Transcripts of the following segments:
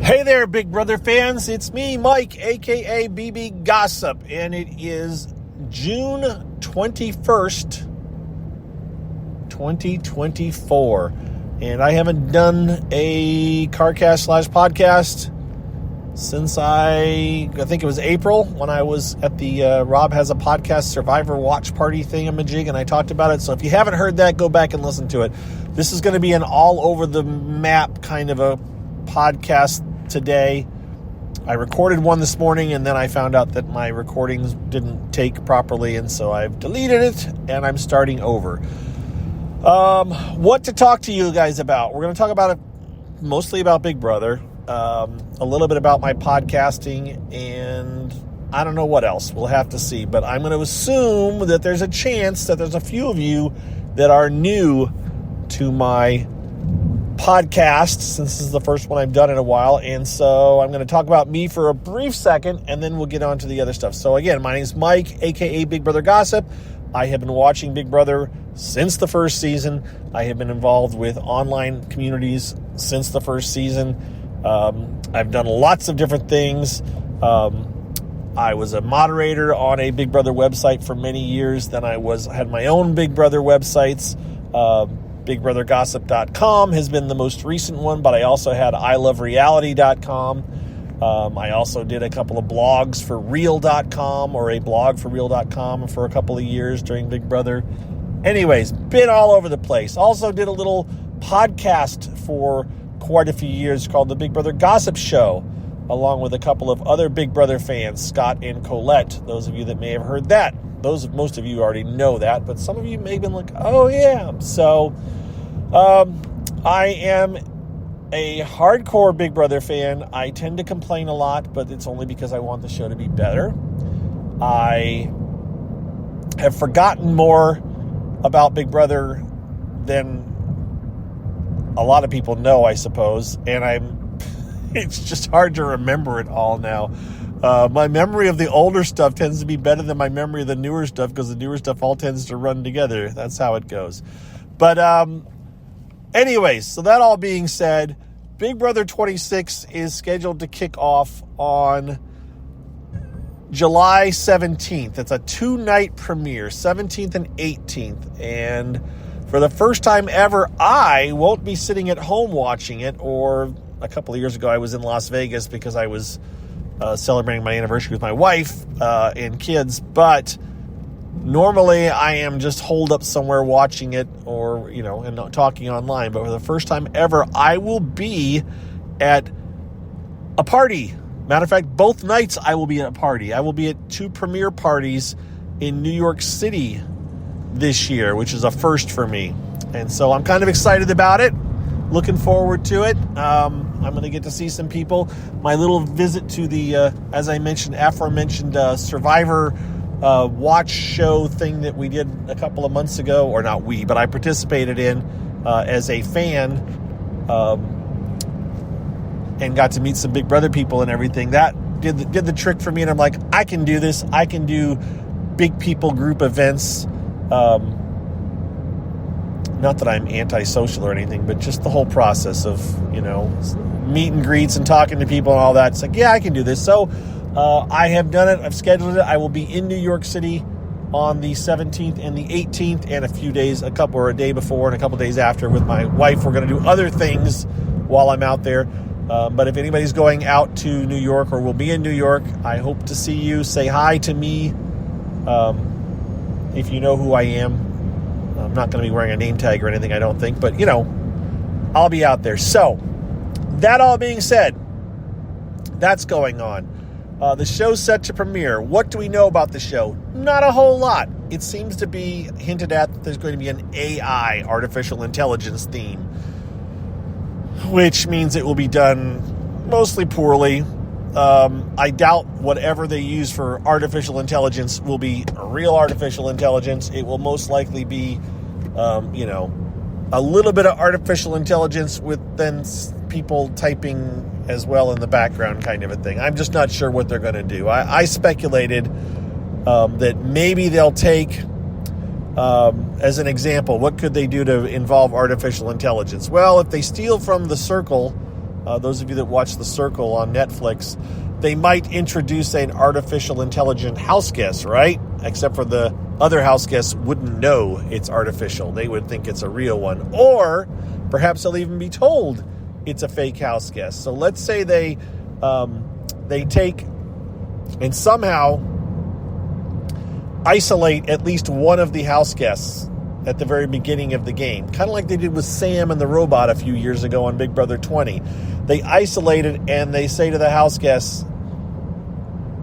Hey there, Big Brother fans. It's me, Mike, a.k.a. BB Gossip, and it is June 21st, 2024, and I haven't done a CarCast/podcast since I think it was April when I was at the Rob Has a Podcast Survivor Watch Party thingamajig, and I talked about it. So if you haven't heard that, go back and listen to it. This is going to be an all-over-the-map kind of a podcast today. I recorded one this morning, and then I found out that my recordings didn't take properly, and so I've deleted it, and I'm starting over. What to talk to you guys about? We're going to talk about it mostly about Big Brother, a little bit about my podcasting, and I don't know what else. We'll have to see, but I'm going to assume that there's a chance that there's a few of you that are new to my podcast, since this is the first one I've done in a while, and so I'm going to talk about me for a brief second, and then we'll get on to the other stuff. So again, my name is Mike, aka Big Brother Gossip. I have been watching Big Brother since the first season. I have been involved with online communities since the first season. I've done lots of different things. I was a moderator on a Big Brother website for many years. Then I had my own Big Brother websites. BigBrotherGossip.com has been the most recent one, but I also had ilovereality.com. I also did a couple of blogs for Real.com, or a blog for Real.com for a couple of years during Big Brother. Anyways, been all over the place. Also did a little podcast for quite a few years called the Big Brother Gossip Show, along with a couple of other Big Brother fans, Scott and Colette. Those of you that may have heard that. Most of you already know that, but some of you may have been like, oh yeah. So I am a hardcore Big Brother fan. I tend to complain a lot, but it's only because I want the show to be better. I have forgotten more about Big Brother than a lot of people know, I suppose, and it's just hard to remember it all now. My memory of the older stuff tends to be better than my memory of the newer stuff, because the newer stuff all tends to run together. That's how it goes. But anyways, so that all being said, Big Brother 26 is scheduled to kick off on July 17th. It's a 2-night premiere, 17th and 18th. And for the first time ever, I won't be sitting at home watching it. Or a couple of years ago, I was in Las Vegas because I was celebrating my anniversary with my wife and kids, but normally I am just holed up somewhere watching it, or and not talking online. But for the first time ever, I will be at a party. Matter of fact, both nights I will be at a party. I will be at 2 premiere parties in New York City this year, which is a first for me, and so I'm kind of excited about it. Looking forward to it. I'm going to get to see some people. My little visit to the, as I mentioned, aforementioned Survivor watch show thing that we did a couple of months ago, or not we, but I participated in as a fan, and got to meet some Big Brother people and everything. That did the trick for me, and I'm like, I can do this. I can do big people group events. Not that I'm antisocial or anything, but just the whole process of, meet and greets and talking to people and all that. It's like, yeah, I can do this. So I have done it. I've scheduled it. I will be in New York City on the 17th and the 18th, and a day before and a couple days after with my wife. We're going to do other things while I'm out there. But if anybody's going out to New York or will be in New York, I hope to see you. Say hi to me. If you know who I am. I'm not going to be wearing a name tag or anything, I don't think, but I'll be out there. So that all being said, that's going on. The show's set to premiere. What do we know about the show? Not a whole lot. It seems to be hinted at that there's going to be an AI, artificial intelligence theme, which means it will be done mostly poorly. I doubt whatever they use for artificial intelligence will be real artificial intelligence. It will most likely be, a little bit of artificial intelligence with then people typing as well in the background, kind of a thing. I'm just not sure what they're going to do. I speculated that maybe they'll take, as an example, what could they do to involve artificial intelligence? Well, if they steal from the circle those of you that watch The Circle on Netflix, they might introduce an artificial intelligent house guest, right? Except for the other house guests wouldn't know it's artificial. They would think it's a real one. Or perhaps they'll even be told it's a fake house guest. So let's say they take and somehow isolate at least one of the house guests at the very beginning of the game. Kind of like they did with Sam and the robot a few years ago on Big Brother 20. They isolate it and they say to the house guests,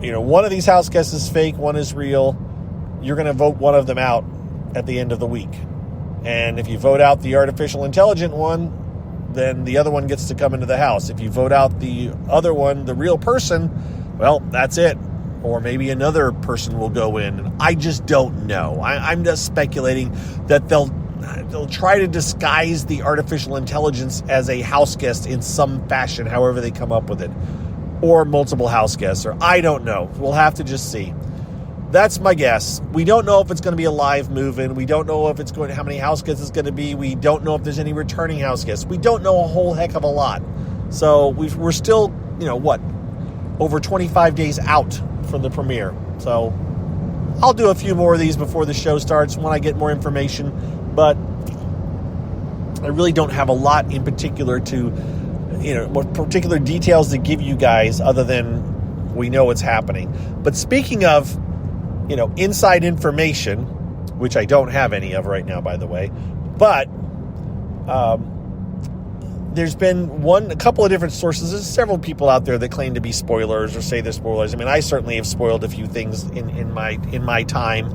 one of these house guests is fake, one is real. You're going to vote one of them out at the end of the week. And if you vote out the artificial intelligent one, then the other one gets to come into the house. If you vote out the other one, the real person, well, that's it. Or maybe another person will go in. I just don't know. I'm just speculating that they'll try to disguise the artificial intelligence as a house guest in some fashion, however they come up with it. Or multiple house guests, or I don't know. We'll have to just see. That's my guess. We don't know if it's going to be a live move-in. We don't know if it's going to, how many house guests it's going to be. We don't know if there's any returning house guests. We don't know a whole heck of a lot. So we're still, over 25 days out from the premiere. So I'll do a few more of these before the show starts when I get more information. But I really don't have a lot in particular to, more particular details to give you guys other than we know what's happening. But speaking of, inside information, which I don't have any of right now, by the way, but there's been a couple of different sources. There's several people out there that claim to be spoilers or say they're spoilers. I mean, I certainly have spoiled a few things in my time.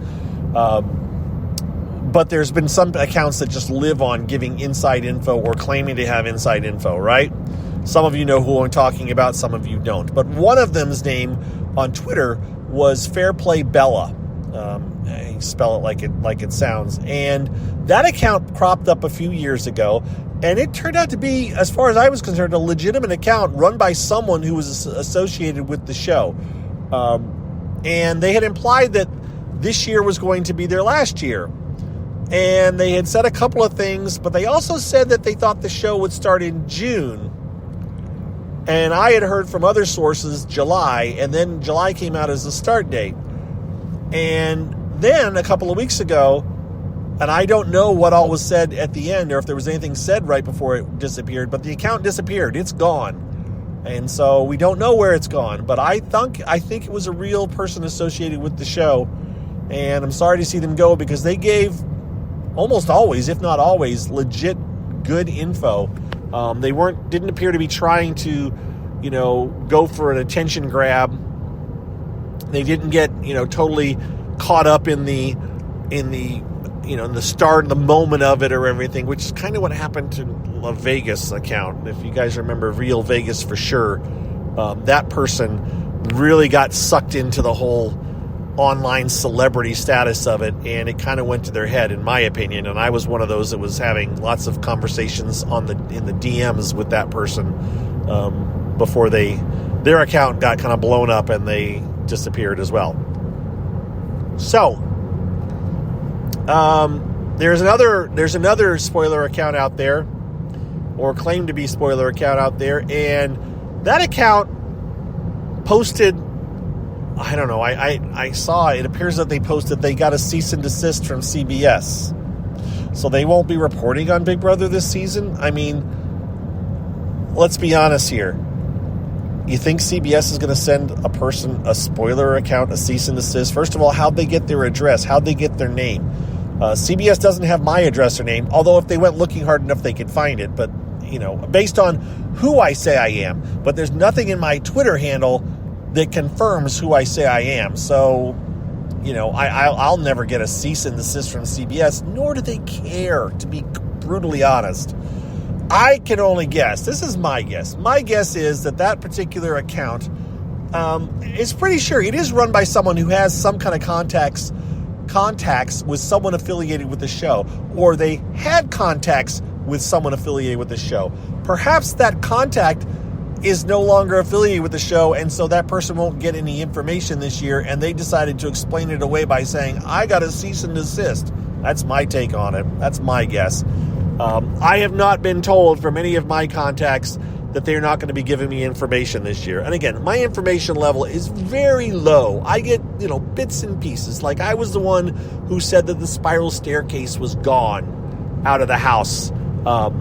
But there's been some accounts that just live on giving inside info or claiming to have inside info, right? Some of you know who I'm talking about, some of you don't. But one of them's name on Twitter was Fairplay Bella. You spell it like it sounds. And that account cropped up a few years ago, and it turned out to be, as far as I was concerned, a legitimate account run by someone who was associated with the show. And they had implied that this year was going to be their last year. And they had said a couple of things, but they also said that they thought the show would start in June. And I had heard from other sources July, and then July came out as the start date. And then a couple of weeks ago, and I don't know what all was said at the end or if there was anything said right before it disappeared, but the account disappeared. It's gone. And so we don't know where it's gone. But I think it was a real person associated with the show. And I'm sorry to see them go because they gave almost always, if not always, legit good info. They didn't appear to be trying to, go for an attention grab. They didn't get, totally caught up in the start, the moment of it or everything, which is kind of what happened to a Vegas account. If you guys remember Real Vegas for sure, that person really got sucked into the whole online celebrity status of it, and it kind of went to their head, in my opinion. And I was one of those that was having lots of conversations in the DMs with that person before their account got kind of blown up and they disappeared as well. So there's another spoiler account out there, or claimed to be spoiler account out there, and that account posted, I don't know, I saw, it appears that they posted they got a cease and desist from CBS. So they won't be reporting on Big Brother this season? I mean, let's be honest here. You think CBS is going to send a person a spoiler account, a cease and desist? First of all, how'd they get their address? How'd they get their name? CBS doesn't have my address or name, although if they went looking hard enough, they could find it. But, based on who I say I am. But there's nothing in my Twitter handle that confirms who I say I am. So, I'll never get a cease and desist from CBS, nor do they care, to be brutally honest. I can only guess. This is my guess. My guess is that particular account is pretty sure it is run by someone who has some kind of contacts with someone affiliated with the show, or they had contacts with someone affiliated with the show. Perhaps that contact is no longer affiliated with the show, and so that person won't get any information this year, and they decided to explain it away by saying, I got a cease and desist. That's my take on it. That's my guess. I have not been told from any of my contacts that they're not going to be giving me information this year. And again, my information level is very low. I get, bits and pieces. Like I was the one who said that the spiral staircase was gone out of the house a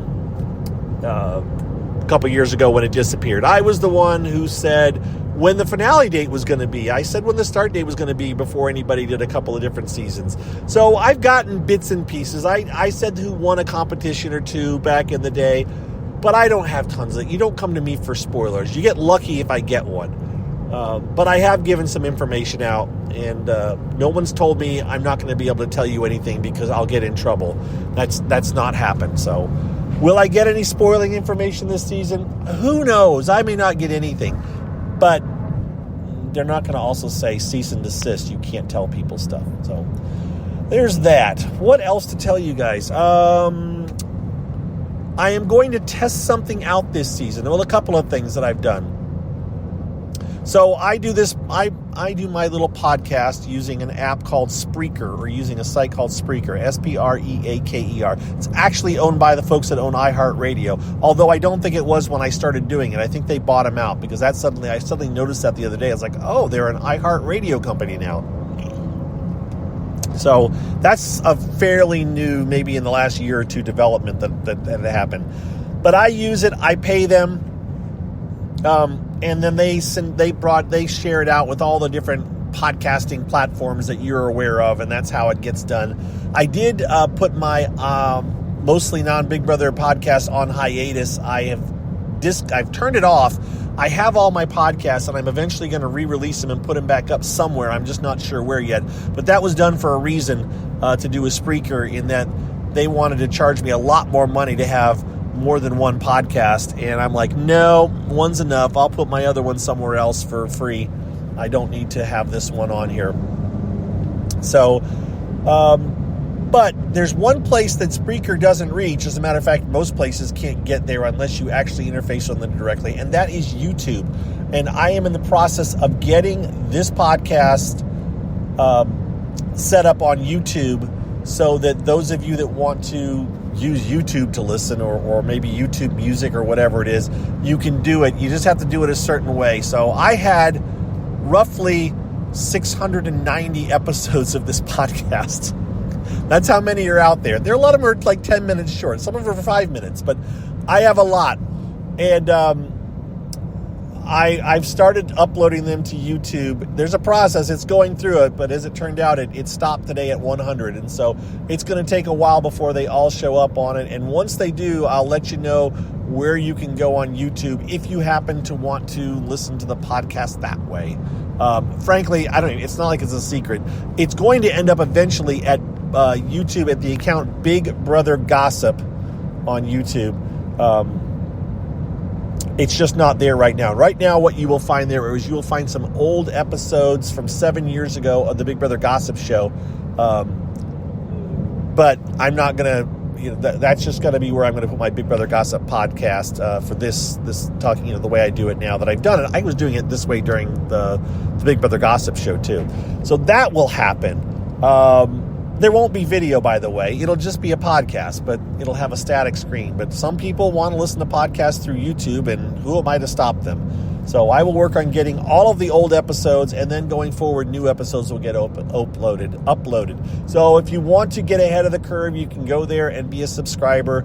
couple years ago when it disappeared. I was the one who said when the finale date was going to be. I said when the start date was going to be before anybody did a couple of different seasons. So I've gotten bits and pieces. I said who won a competition or two back in the day, but I don't have tons of it. You don't come to me for spoilers. You get lucky if I get one. But I have given some information out, and no one's told me I'm not going to be able to tell you anything because I'll get in trouble. That's not happened. So will I get any spoiling information this season? Who knows? I may not get anything. But they're not going to also say cease and desist. You can't tell people stuff. So there's that. What else to tell you guys? I am going to test something out this season. Well, a couple of things that I've done. So I do this. I do my little podcast using an app called Spreaker, or using a site called Spreaker, Spreaker. It's actually owned by the folks that own iHeartRadio, although I don't think it was when I started doing it. I think they bought them out, because I suddenly noticed that the other day. I was like, oh, they're an iHeartRadio company now. So that's a fairly new, maybe in the last year or two, development that happened. But I use it. I pay them. And then they share it out with all the different podcasting platforms that you're aware of, and that's how it gets done. I did put my mostly non-Big Brother podcast on hiatus. I've turned it off. I have all my podcasts, and I'm eventually going to re-release them and put them back up somewhere. I'm just not sure where yet. But that was done for a reason, to do with Spreaker, in that they wanted to charge me a lot more money to have more than one podcast, and I'm like, no, one's enough. I'll put my other one somewhere else for free. I don't need to have this one on here. So, but there's one place that Spreaker doesn't reach. As a matter of fact, most places can't get there unless you actually interface with them directly, and that is YouTube. And I am in the process of getting this podcast set up on YouTube, so that those of you that want to use YouTube to listen, or maybe YouTube Music or whatever it is, you can do it. You just have to do it a certain way. So I had roughly 690 episodes of this podcast. That's how many are out there. A lot of them are like 10 minutes short. Some of them are 5 minutes, but I have a lot. And I've started uploading them to YouTube. There's a process. It's going through it, but as it turned out, it stopped today at 100. And so it's going to take a while before they all show up on it. And once they do, I'll let you know where you can go on YouTube if you happen to want to listen to the podcast that way. Frankly, it's not like it's a secret. It's going to end up eventually at YouTube, at the account Big Brother Gossip on YouTube. It's just not there right now. Right now, what you will find there is you will find some old episodes from 7 years ago of the Big Brother Gossip Show. But I'm not going to, that's just going to be where I'm going to put my Big Brother Gossip podcast for this talking, the way I do it now that I've done it. I was doing it this way during the Big Brother Gossip Show too. So that will happen. There won't be video, by the way. It'll just be a podcast, but it'll have a static screen. But some people want to listen to podcasts through YouTube, and who am I to stop them? So I will work on getting all of the old episodes, and then going forward, new episodes will get uploaded. So if you want to get ahead of the curve, you can go there and be a subscriber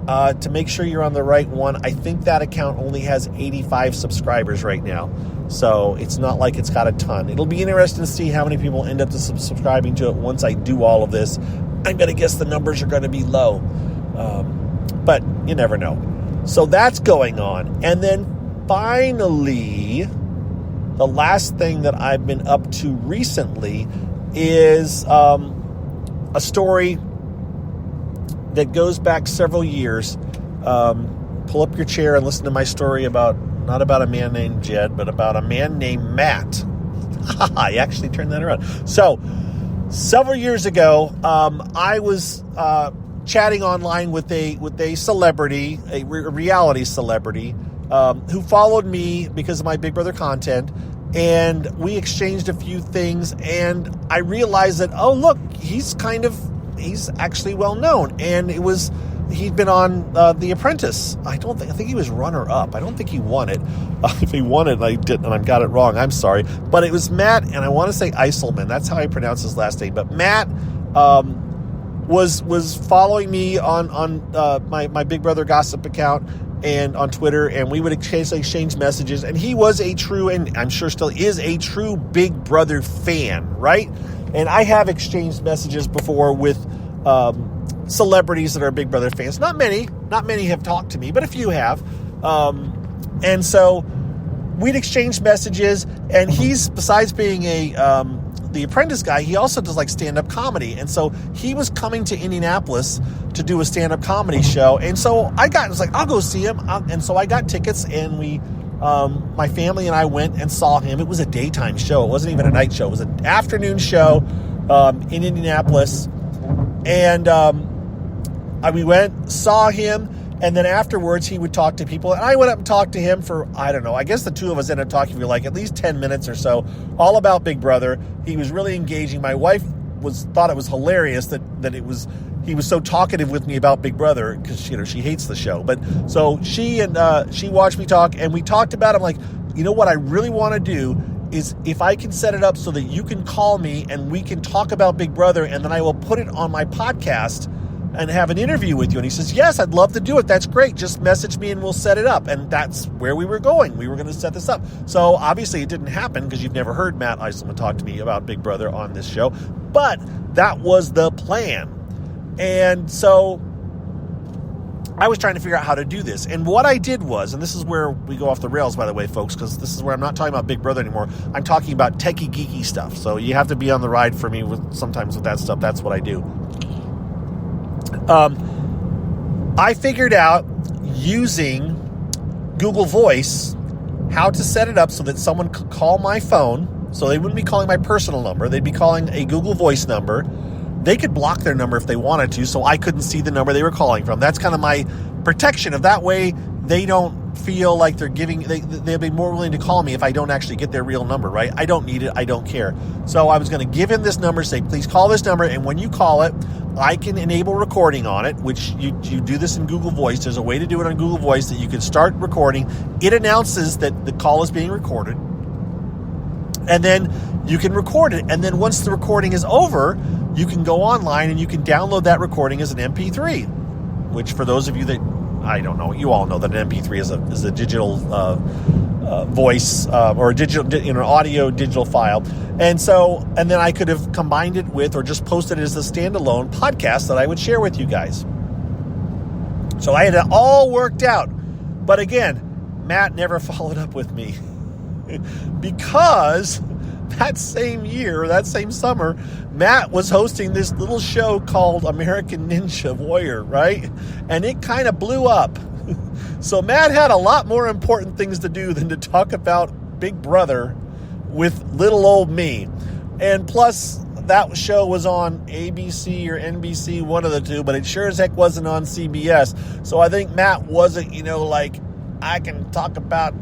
to make sure you're on the right one. I think that account only has 85 subscribers right now. So it's not like it's got a ton. It'll be interesting to see how many people end up subscribing to it once I do all of this. I'm going to guess the numbers are going to be low. But you never know. So that's going on. And then finally, the last thing that I've been up to recently is a story that goes back several years. Pull up your chair and listen to my story not about a man named Jed, but about a man named Matt. I actually turned that around. So, several years ago, I was chatting online with a celebrity, a reality celebrity, who followed me because of my Big Brother content, and we exchanged a few things, and I realized that, oh, look, he's actually well known, and it was he'd been on The Apprentice. I think he was runner-up. I don't think he won it. If he won it, I didn't, and I got it wrong. I'm sorry. But it was Matt, and I want to say Eiselman. That's how I pronounce his last name. But Matt was following me on my Big Brother Gossip account and on Twitter, and we would exchange messages. And he was a true, and I'm sure still is a true Big Brother fan, right? And I have exchanged messages before with celebrities that are Big Brother fans. Not many have talked to me, but a few have. And so we'd exchange messages, and he's, besides being the Apprentice guy, he also does like stand-up comedy. And so he was coming to Indianapolis to do a stand-up comedy show. And so I was like, I'll go see him. And so I got tickets, and my family and I went and saw him. It was a daytime show. It wasn't even a night show. It was an afternoon show in Indianapolis. And we went, saw him, and then afterwards he would talk to people. And I went up and talked to him for, I don't know, I guess the two of us ended up talking for like at least 10 minutes or so, all about Big Brother. He was really engaging. My wife thought it was hilarious that he was so talkative with me about Big Brother, because she hates the show. But so she watched me talk, and we talked about it. I'm like, you know what I really want to do is if I can set it up so that you can call me and we can talk about Big Brother, and then I will put it on my podcast and have an interview with you. And he says, yes, I'd love to do it. That's great. Just message me and we'll set it up. And that's where we were going. We were going to set this up. So obviously it didn't happen, because you've never heard Matt Eiselman talk to me about Big Brother on this show. But that was the plan. And so I was trying to figure out how to do this. And what I did was, and this is where we go off the rails, by the way, folks, because this is where I'm not talking about Big Brother anymore. I'm talking about techie, geeky stuff. So you have to be on the ride for me sometimes with that stuff. That's what I do. I figured out, using Google Voice, how to set it up so that someone could call my phone. So they wouldn't be calling my personal number. They'd be calling a Google Voice number. They could block their number if they wanted to, so I couldn't see the number they were calling from. That's kind of my protection. Of that way, they don't feel like they'll be more willing to call me if I don't actually get their real number, right? I don't need it. I don't care. So I was going to give him this number, say, please call this number, and when you call it, I can enable recording on it, which you do this in Google Voice. There's a way to do it on Google Voice that you can start recording. It announces that the call is being recorded, and then you can record it. And then once the recording is over, you can go online and you can download that recording as an MP3, which, for those of you that, I don't know, you all know that an MP3 is a digital voice or a digital, audio digital file. And then I could have combined it with, or just posted it as a standalone podcast that I would share with you guys. So I had it all worked out. But again, Matt never followed up with me because that same year, that same summer, Matt was hosting this little show called American Ninja Warrior, right? And it kind of blew up. So Matt had a lot more important things to do than to talk about Big Brother with little old me. And plus, that show was on ABC or NBC, one of the two, but it sure as heck wasn't on CBS. So I think Matt wasn't, like, I can talk about,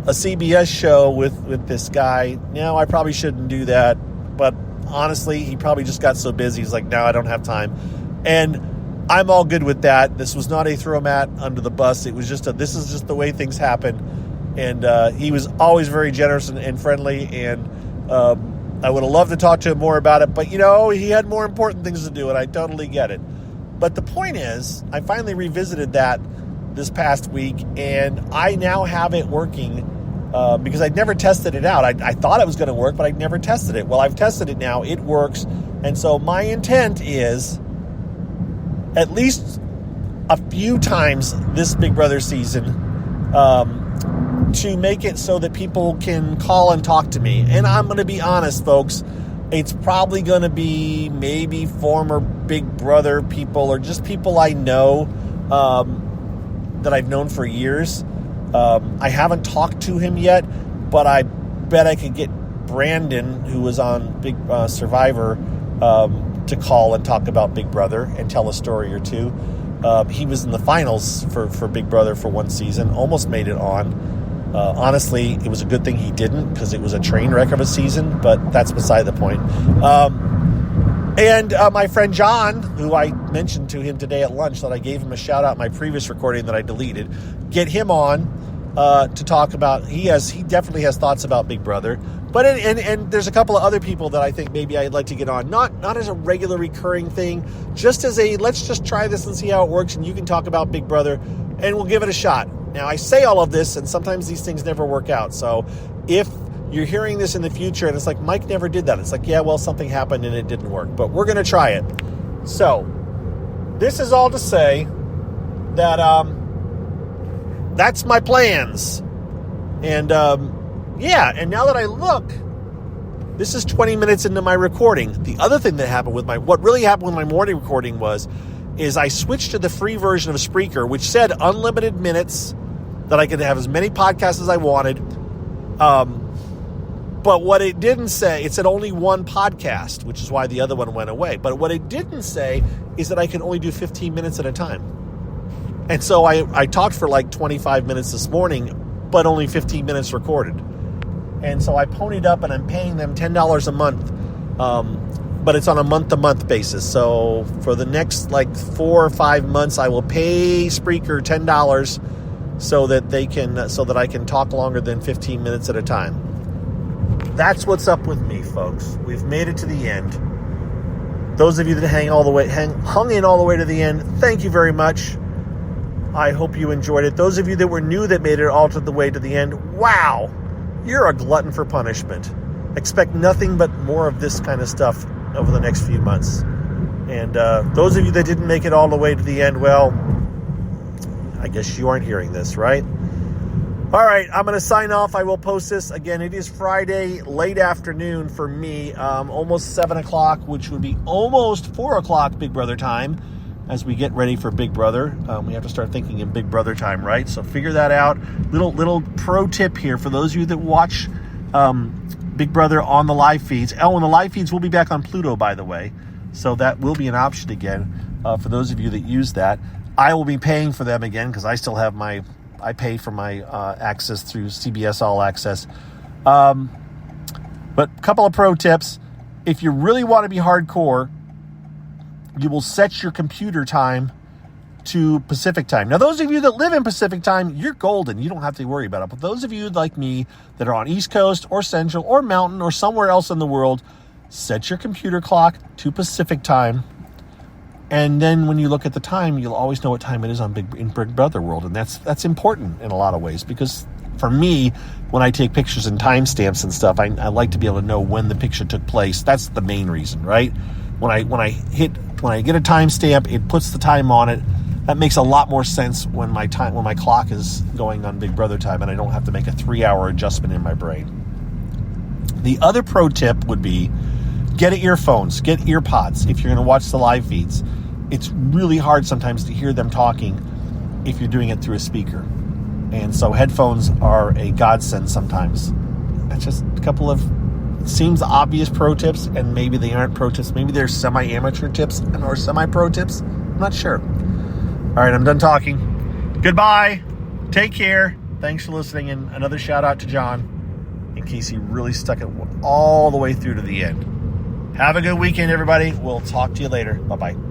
a CBS show with this guy. No, I probably shouldn't do that. But honestly, he probably just got so busy. He's like, no, I don't have time. And I'm all good with that. This was not a throw Matt under the bus. It was just this is just the way things happen. And he was always very generous and friendly. And I would have loved to talk to him more about it. But, he had more important things to do, and I totally get it. But the point is, I finally revisited that this past week, and I now have it working. Because I'd never tested it out. I thought it was going to work, but I'd never tested it. Well, I've tested it now. It works. And so my intent is, at least a few times this Big Brother season, to make it so that people can call and talk to me. And I'm going to be honest, folks. It's probably going to be maybe former Big Brother people, or just people I know that I've known for years. I haven't talked to him yet, but I bet I could get Brandon, who was on Big Survivor, to call and talk about Big Brother and tell a story or two. He was in the finals for Big Brother for one season, almost made it on. Honestly, it was a good thing he didn't, because it was a train wreck of a season, but that's beside the point. And my friend John, who I mentioned to him today at lunch, that I gave him a shout out in my previous recording that I deleted, get him on to talk about. He definitely has thoughts about Big Brother. But and there's a couple of other people that I think maybe I'd like to get on, not as a regular recurring thing, just as a let's just try this and see how it works, and you can talk about Big Brother, and we'll give it a shot. Now, I say all of this, and sometimes these things never work out. So if you're hearing this in the future and it's like, Mike never did that, it's like, yeah, well, something happened and it didn't work, but we're going to try it. So this is all to say that that's my plans. And and now that I look, this is 20 minutes into my recording. The other thing that happened what really happened with my morning recording is I switched to the free version of Spreaker, which said unlimited minutes, that I could have as many podcasts as I wanted. But what it didn't say, it said only one podcast, which is why the other one went away. But what it didn't say is that I can only do 15 minutes at a time. And so I talked for like 25 minutes this morning, but only 15 minutes recorded. And so I ponied up, and I'm paying them $10 a month. But it's on a month-to-month basis. So for the next 4 or 5 months, I will pay Spreaker $10 so that I can talk longer than 15 minutes at a time. That's what's up with me, folks. We've made it to the end. Those of you that hung in all the way to the end, thank you very much. I hope you enjoyed it. Those of you that were new that made it all to the way to the end, wow, you're a glutton for punishment. Expect nothing but more of this kind of stuff over the next few months. And those of you that didn't make it all the way to the end, well, I guess you aren't hearing this, right? All right, I'm going to sign off. I will post this. Again, it is Friday, late afternoon for me, almost 7 o'clock, which would be almost 4 o'clock Big Brother time as we get ready for Big Brother. We have to start thinking in Big Brother time, right? So figure that out. Little pro tip here for those of you that watch Big Brother on the live feeds. And the live feeds will be back on Pluto, by the way. So that will be an option again for those of you that use that. I will be paying for them again because I still have I pay for my access through CBS All Access. But a couple of pro tips. If you really want to be hardcore, you will set your computer time to Pacific time. Now, those of you that live in Pacific time, you're golden. You don't have to worry about it. But those of you like me that are on East Coast or Central or Mountain or somewhere else in the world, set your computer clock to Pacific time. And then when you look at the time, you'll always know what time it is in Big Brother world. And that's important in a lot of ways, because for me, when I take pictures and timestamps and stuff, I like to be able to know when the picture took place. That's the main reason, right? When I get a timestamp, it puts the time on it. That makes a lot more sense when my clock is going on Big Brother time, and I don't have to make a 3-hour adjustment in my brain. The other pro tip would be get earphones, get earpods if you're going to watch the live feeds. It's really hard sometimes to hear them talking if you're doing it through a speaker. And so headphones are a godsend sometimes. That's just a couple of, it seems obvious pro tips, and maybe they aren't pro tips. Maybe they're semi-amateur tips or semi-pro tips. I'm not sure. All right, I'm done talking. Goodbye. Take care. Thanks for listening. And another shout out to John in case he really stuck it all the way through to the end. Have a good weekend, everybody. We'll talk to you later. Bye-bye.